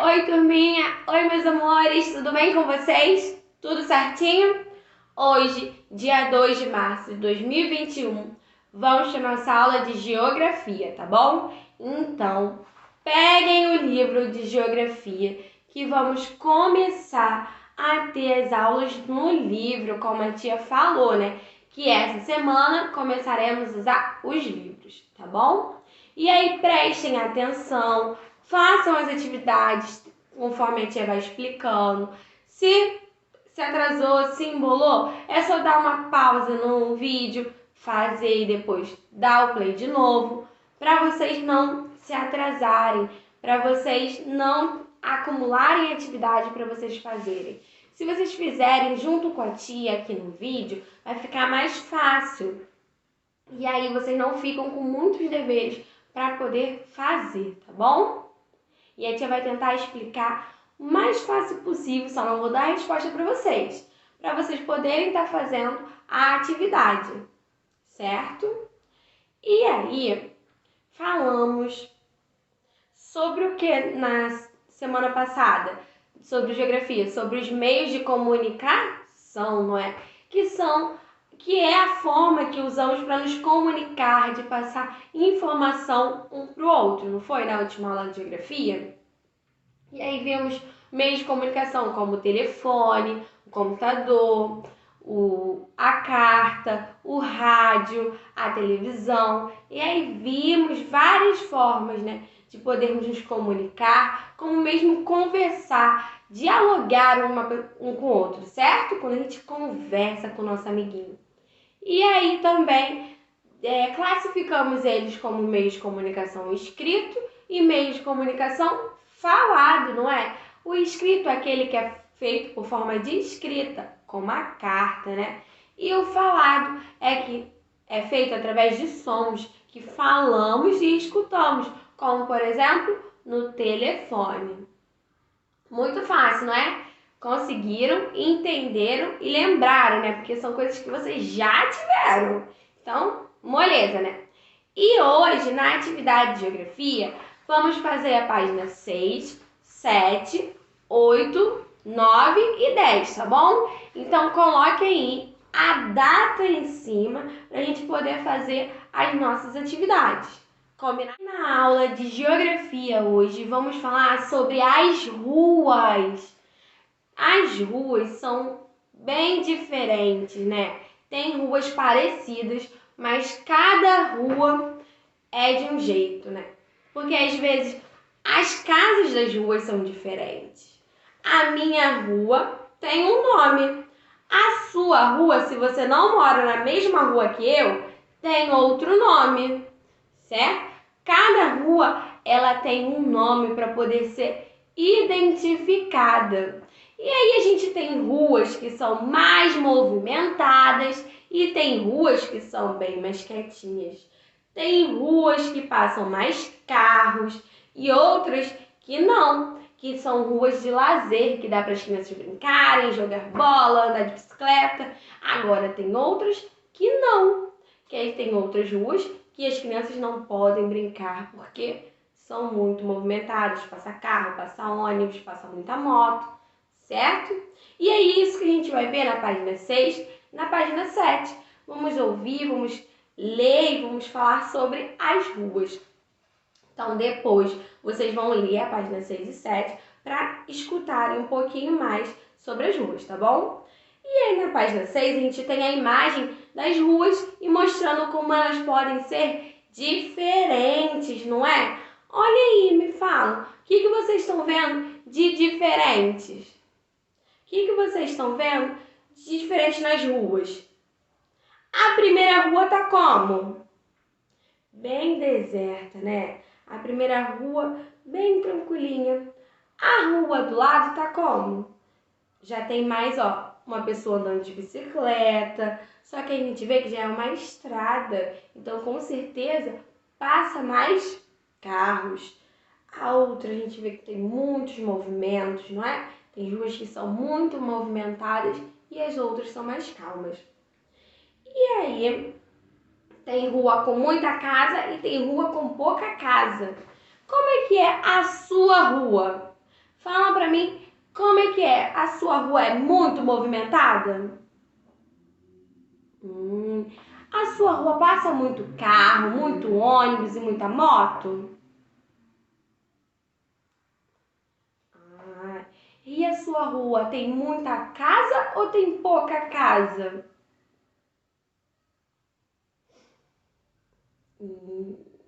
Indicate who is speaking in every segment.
Speaker 1: Oi, turminha! Oi, meus amores! Tudo bem com vocês? Tudo certinho? Hoje, dia 2 de março de 2021, vamos ter nossa aula de geografia, tá bom? Então, peguem o livro de geografia que vamos começar a ter as aulas no livro, como a tia falou, né? Que essa semana começaremos a usar os livros, tá bom? E aí, prestem atenção. Façam as atividades conforme a tia vai explicando. Se atrasou, se embolou, é só dar uma pausa no vídeo, fazer e depois dar o play de novo, para vocês não se atrasarem, para vocês não acumularem atividade para vocês fazerem. Se vocês fizerem junto com a tia aqui no vídeo, vai ficar mais fácil. E aí vocês não ficam com muitos deveres para poder fazer, tá bom? E a tia vai tentar explicar o mais fácil possível, só não vou dar a resposta para vocês poderem estar fazendo a atividade, certo? E aí, falamos sobre o que na semana passada? Sobre geografia, sobre os meios de comunicação, não é? Que é a forma que usamos para nos comunicar, de passar informação um para o outro, não foi na última aula de geografia? E aí vimos meios de comunicação como o telefone, o computador, a carta, o rádio, a televisão. E aí vimos várias formas, né, de podermos nos comunicar, como mesmo conversar, dialogar um com o outro, certo? Quando a gente conversa com o nosso amiguinho. E aí também classificamos eles como meios de comunicação escrito e meios de comunicação falado, não é? O escrito é aquele que é feito por forma de escrita, como a carta, né? E o falado é que é feito através de sons que falamos e escutamos, como por exemplo no telefone. Muito fácil, não é? Conseguiram, entenderam e lembraram, né? Porque são coisas que vocês já tiveram. Então, moleza, né? E hoje, na atividade de geografia, vamos fazer a página 6, 7, 8, 9 e 10, tá bom? Então, coloque aí a data em cima para a gente poder fazer as nossas atividades. Combinado? Na aula de geografia hoje, vamos falar sobre as ruas. As ruas são bem diferentes, né? Tem ruas parecidas, mas cada rua é de um jeito, né? Porque às vezes as casas das ruas são diferentes. A minha rua tem um nome. A sua rua, se você não mora na mesma rua que eu, tem outro nome, certo? Cada rua ela tem um nome para poder ser identificada. E aí a gente tem ruas que são mais movimentadas e tem ruas que são bem mais quietinhas. Tem ruas que passam mais carros e outras que não, que são ruas de lazer, que dá para as crianças brincarem, jogar bola, andar de bicicleta. Agora tem outras que não, que aí tem outras ruas que as crianças não podem brincar porque são muito movimentadas, passa carro, passa ônibus, passa muita moto, certo? E é isso que a gente vai ver na página 6, na página 7. Vamos ouvir, vamos ler e vamos falar sobre as ruas. Então, depois, vocês vão ler a página 6 e 7 para escutarem um pouquinho mais sobre as ruas, tá bom? E aí, na página 6, a gente tem a imagem das ruas e mostrando como elas podem ser diferentes, não é? Olha aí, me falam, o que vocês estão vendo de diferentes? O que vocês estão vendo de diferente nas ruas? A primeira rua tá como? Bem deserta, né? A primeira rua bem tranquilinha. A rua do lado tá como? Já tem mais, ó, uma pessoa andando de bicicleta. Só que a gente vê que já é uma estrada. Então, com certeza, passa mais carros. A outra a gente vê que tem muitos movimentos, não é? Tem ruas que são muito movimentadas e as outras são mais calmas. E aí, tem rua com muita casa e tem rua com pouca casa. Como é que é a sua rua? Fala pra mim como é que é. A sua rua é muito movimentada? A sua rua passa muito carro, muito ônibus e muita moto? E a sua rua tem muita casa ou tem pouca casa?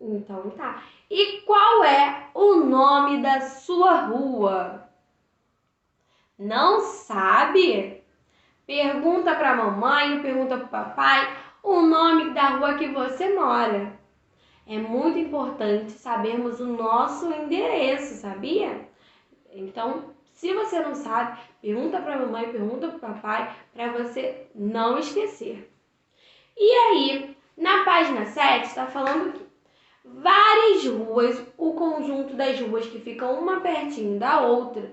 Speaker 1: Então tá. E qual é o nome da sua rua? Não sabe? Pergunta para a mamãe ou pergunta para o papai o nome da rua que você mora. É muito importante sabermos o nosso endereço, sabia? Então, se você não sabe, pergunta para a mamãe, pergunta para o papai, para você não esquecer. E aí, na página 7, está falando que várias ruas, o conjunto das ruas que ficam uma pertinho da outra,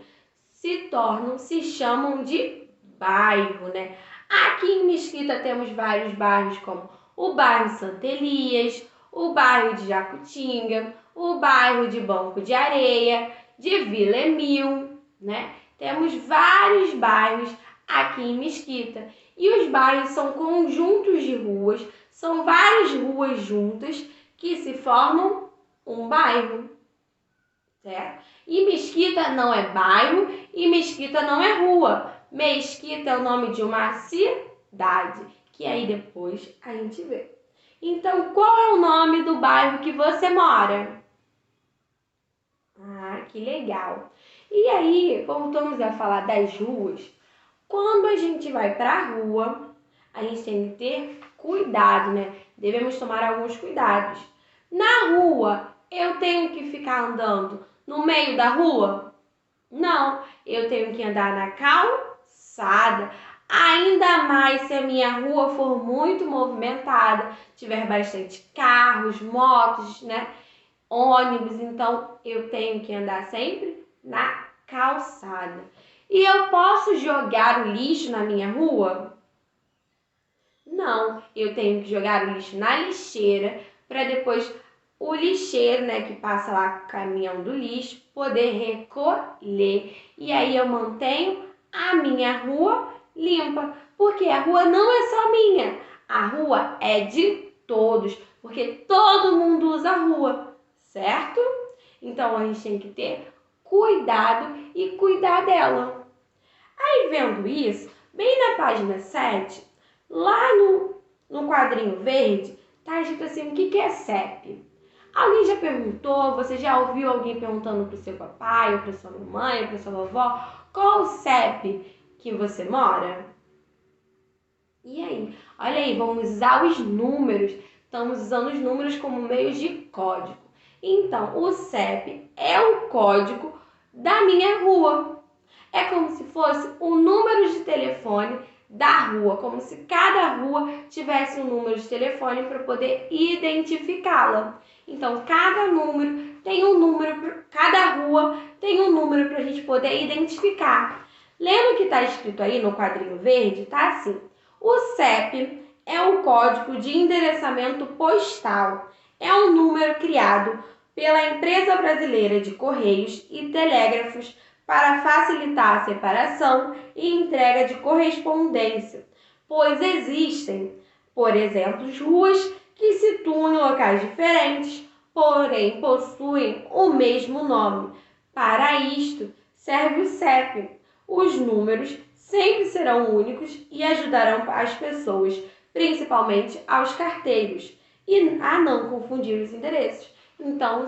Speaker 1: se chamam de bairro, né? Aqui em Mesquita temos vários bairros, como o bairro Santa Elias, o bairro de Jacutinga, o bairro de Banco de Areia, de Vila Emil, né? Temos vários bairros aqui em Mesquita. E os bairros são conjuntos de ruas, são várias ruas juntas que se formam um bairro, certo? E Mesquita não é bairro e Mesquita não é rua. Mesquita é o nome de uma cidade, que aí depois a gente vê. Então, qual é o nome do bairro que você mora? Ah, que legal. E aí, voltamos a falar das ruas. Quando a gente vai para a rua, a gente tem que ter cuidado, né? Devemos tomar alguns cuidados. Na rua, eu tenho que ficar andando no meio da rua? Não, eu tenho que andar na calçada. Ainda mais se a minha rua for muito movimentada, tiver bastante carros, motos, né? Ônibus, então eu tenho que andar sempre na calçada. E eu posso jogar o lixo na minha rua? Não, eu tenho que jogar o lixo na lixeira para depois o lixeiro, né, que passa lá com o caminhão do lixo, poder recolher. E aí eu mantenho a minha rua limpa, porque a rua não é só minha, a rua é de todos, porque todo mundo usa a rua, certo? Então a gente tem que ter cuidado e cuidar dela. Aí vendo isso, bem na página 7, lá no quadrinho verde, tá escrito assim, o que é CEP? Alguém já perguntou, você já ouviu alguém perguntando pro seu papai, ou pra sua mamãe, ou pra sua vovó, qual o CEP que você mora? E aí? Olha aí, vamos usar os números. Estamos usando os números como meios de código. Então, o CEP é o código da minha rua. É como se fosse o número de telefone da rua, como se cada rua tivesse um número de telefone para poder identificá-la. Então, cada número, cada rua tem um número para a gente poder identificar. Lembra o que está escrito aí no quadrinho verde? Tá assim. O CEP é um código de endereçamento postal. É um número criado pela Empresa Brasileira de Correios e Telégrafos para facilitar a separação e entrega de correspondência, pois existem, por exemplo, ruas que situam em locais diferentes, porém possuem o mesmo nome. Para isto, serve o CEP. Os números sempre serão únicos e ajudarão as pessoas, principalmente aos carteiros, e a não confundir os endereços. Então,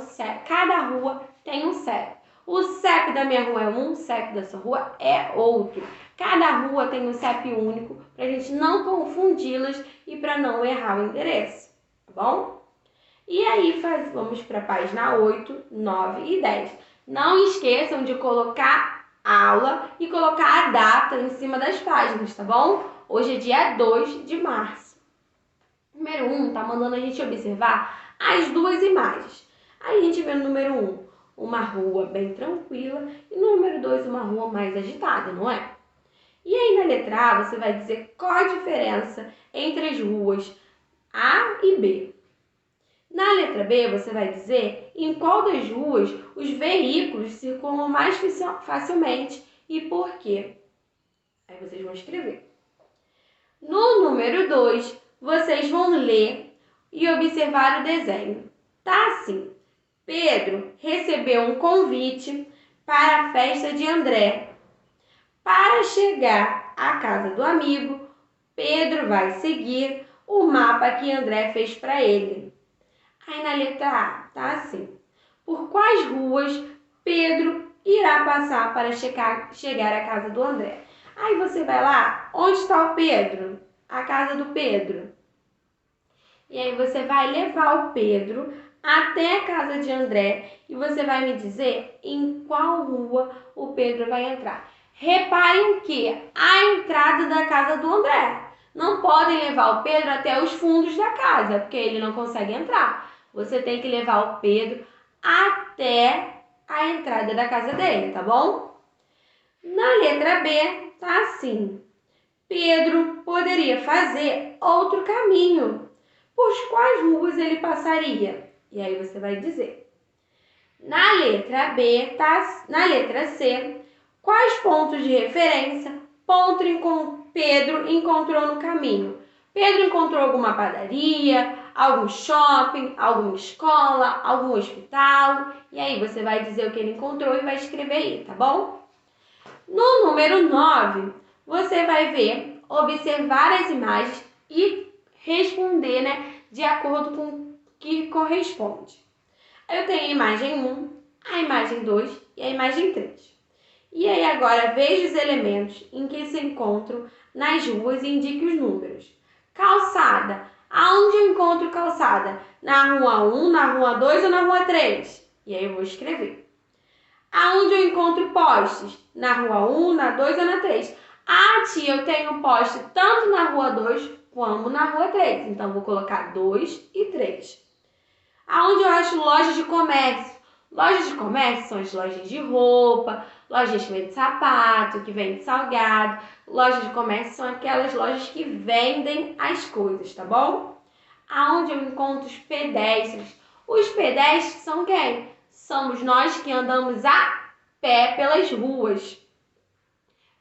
Speaker 1: cada rua tem um CEP. O CEP da minha rua é um, o CEP da sua rua é outro. Cada rua tem um CEP único para a gente não confundi-las e para não errar o endereço, tá bom? E aí vamos para a página 8, 9 e 10. Não esqueçam de colocar aula e colocar a data em cima das páginas, tá bom? Hoje é dia 2 de março. Número 1 tá mandando a gente observar as duas imagens. Aí a gente vê no número 1 uma rua bem tranquila e no número 2 uma rua mais agitada, não é? E aí na letra A você vai dizer qual a diferença entre as ruas A e B. Na letra B, você vai dizer em qual das ruas os veículos circulam mais facilmente e por quê. Aí vocês vão escrever. No número 2, vocês vão ler e observar o desenho. Tá assim: Pedro recebeu um convite para a festa de André. Para chegar à casa do amigo, Pedro vai seguir o mapa que André fez para ele. Aí na letra A, tá assim: por quais ruas Pedro irá passar para chegar à casa do André? Aí você vai lá, onde está o Pedro? A casa do Pedro. E aí você vai levar o Pedro até a casa de André e você vai me dizer em qual rua o Pedro vai entrar. Reparem que a entrada da casa do André. Não podem levar o Pedro até os fundos da casa, porque ele não consegue entrar. Você tem que levar o Pedro até a entrada da casa dele, tá bom? Na letra B, tá assim: Pedro poderia fazer outro caminho. Por quais ruas ele passaria? E aí você vai dizer. Na letra B, na letra C, quais pontos de referência Pedro encontrou no caminho? Pedro encontrou alguma padaria, algum shopping, alguma escola, algum hospital. E aí você vai dizer o que ele encontrou e vai escrever aí, tá bom? No número 9, você vai ver, observar as imagens e responder, de acordo com o que corresponde. Eu tenho a imagem 1, a imagem 2 e a imagem 3. E aí agora veja os elementos em que se encontram nas ruas e indique os números. Calçada. Aonde eu encontro calçada? Na rua 1, na rua 2 ou na rua 3? E aí eu vou escrever. Aonde eu encontro postes? Na rua 1, na 2 ou na 3? Ah, tia, eu tenho poste tanto na rua 2 como na rua 3. Então, vou colocar 2 e 3. Aonde eu acho lojas de comércio? Lojas de comércio são as lojas de roupa, lojas que vendem sapato, que vendem salgado. Lojas de comércio são aquelas lojas que vendem as coisas, tá bom? Aonde eu encontro os pedestres? Os pedestres são quem? Somos nós que andamos a pé pelas ruas.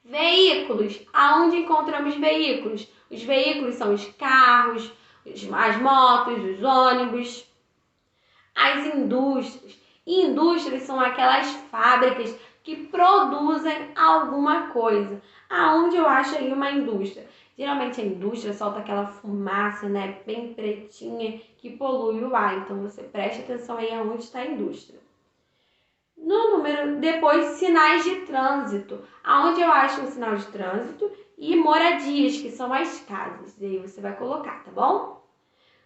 Speaker 1: Veículos. Aonde encontramos veículos? Os veículos são os carros, as motos, os ônibus. As indústrias. Indústrias são aquelas fábricas que produzem alguma coisa. Aonde eu acho aí uma indústria? Geralmente a indústria solta aquela fumaça, bem pretinha, que polui o ar. Então você preste atenção aí aonde está a indústria. No número, depois, sinais de trânsito. Aonde eu acho um sinal de trânsito e moradias, que são as casas. E aí você vai colocar, tá bom?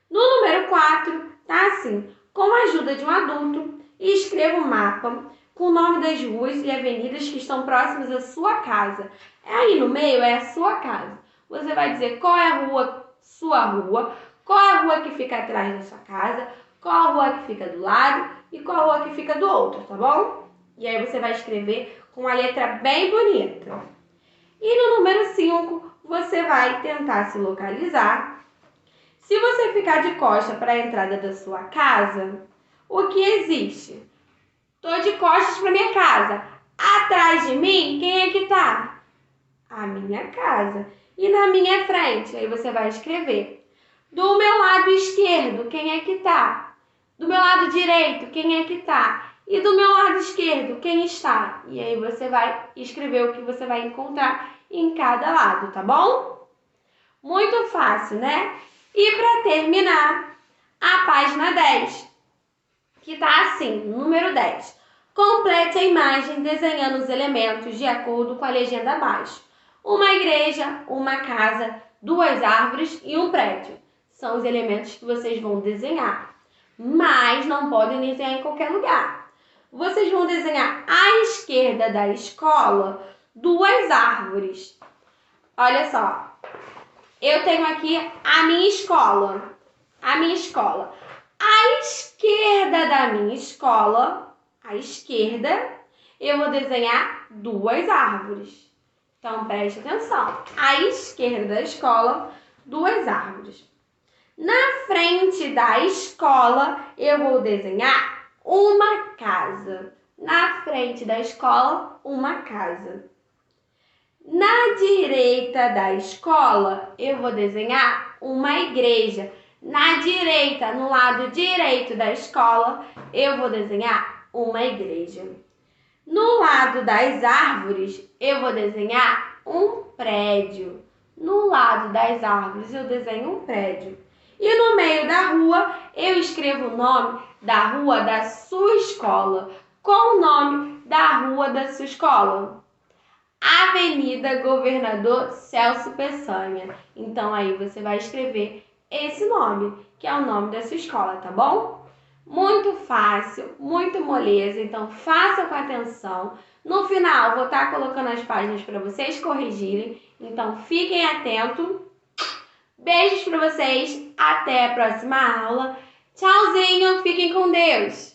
Speaker 1: No número 4, tá assim: com a ajuda de um adulto, escreva um mapa com o nome das ruas e avenidas que estão próximas à sua casa. Aí no meio é a sua casa. Você vai dizer qual é a rua, sua rua, qual é a rua que fica atrás da sua casa, qual a rua que fica do lado e qual a rua que fica do outro, tá bom? E aí você vai escrever com uma letra bem bonita. E no número 5, você vai tentar se localizar. Se você ficar de costa para a entrada da sua casa, o que existe? Estou de costas para minha casa. Atrás de mim, quem é que tá? A minha casa. E na minha frente, aí você vai escrever. Do meu lado esquerdo, quem é que tá? Do meu lado direito, quem é que tá? E do meu lado esquerdo, quem está? E aí você vai escrever o que você vai encontrar em cada lado, tá bom? Muito fácil, né? E para terminar, a página 10, que tá assim, número 10. Complete a imagem desenhando os elementos de acordo com a legenda abaixo. Uma igreja, uma casa, 2 árvores e um prédio. São os elementos que vocês vão desenhar, mas não podem desenhar em qualquer lugar. Vocês vão desenhar à esquerda da escola 2 árvores. Olha só, eu tenho aqui a minha escola. À esquerda da minha escola, à esquerda, eu vou desenhar 2 árvores. Então, preste atenção. À esquerda da escola, 2 árvores. Na frente da escola, eu vou desenhar uma casa. Na frente da escola, uma casa. Na direita da escola, eu vou desenhar uma igreja. Na direita, no lado direito da escola, eu vou desenhar uma igreja. No lado das árvores, eu vou desenhar um prédio. No lado das árvores, eu desenho um prédio. E no meio da rua, eu escrevo o nome da rua da sua escola. Qual o nome da rua da sua escola? Avenida Governador Celso Peçanha. Então aí você vai escrever esse nome, que é o nome da sua escola, tá bom? Muito fácil, muito moleza, então faça com atenção. No final, vou estar colocando as páginas para vocês corrigirem, então fiquem atentos. Beijos para vocês, até a próxima aula. Tchauzinho, fiquem com Deus!